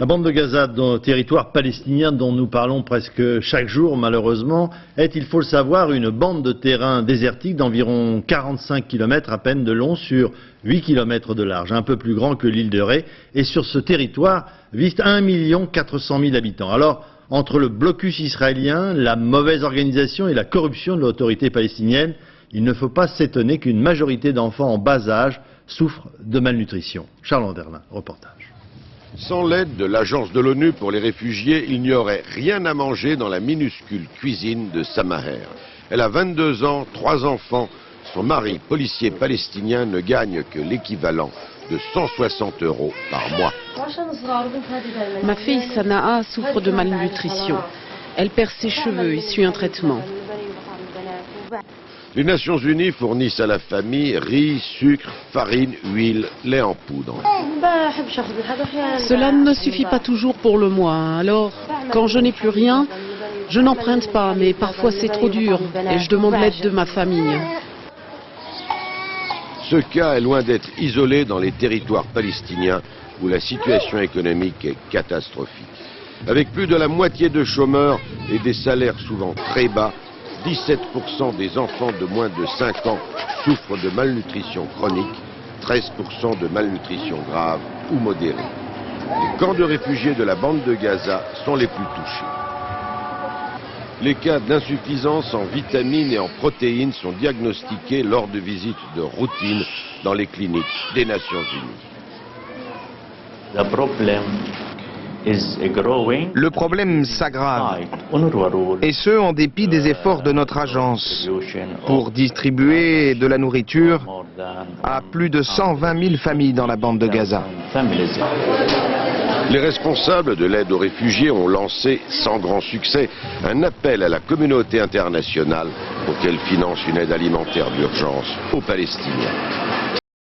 La bande de Gaza, territoire palestinien dont nous parlons presque chaque jour malheureusement, est, il faut le savoir, une bande de terrain désertique d'environ 45 km à peine de long sur 8 km de large, un peu plus grand que l'île de Ré, et sur ce territoire vivent 1 400 000 habitants. Alors, entre le blocus israélien, la mauvaise organisation et la corruption de l'autorité palestinienne, il ne faut pas s'étonner qu'une majorité d'enfants en bas âge souffrent de malnutrition. Charles Anderlin, reportage. Sans l'aide de l'Agence de l'ONU pour les réfugiés, il n'y aurait rien à manger dans la minuscule cuisine de Samaher. Elle a 22 ans, 3 enfants. Son mari, policier palestinien, ne gagne que l'équivalent de 160 € par mois. Ma fille Sanaa souffre de malnutrition. Elle perd ses cheveux et suit un traitement. Les Nations Unies fournissent à la famille riz, sucre, farine, huile, lait en poudre. Cela ne suffit pas toujours pour le mois. Alors, quand je n'ai plus rien, je n'emprunte pas, mais parfois c'est trop dur et je demande l'aide de ma famille. Ce cas est loin d'être isolé dans les territoires palestiniens où la situation économique est catastrophique. Avec plus de la moitié de chômeurs et des salaires souvent très bas, 17% des enfants de moins de 5 ans souffrent de malnutrition chronique, 13% de malnutrition grave ou modérée. Les camps de réfugiés de la bande de Gaza sont les plus touchés. Les cas d'insuffisance en vitamines et en protéines sont diagnostiqués lors de visites de routine dans les cliniques des Nations Unies. Le problème s'aggrave, et ce en dépit des efforts de notre agence pour distribuer de la nourriture à plus de 120 000 familles dans la bande de Gaza. Les responsables de l'aide aux réfugiés ont lancé, sans grand succès, un appel à la communauté internationale pour qu'elle finance une aide alimentaire d'urgence aux Palestiniens.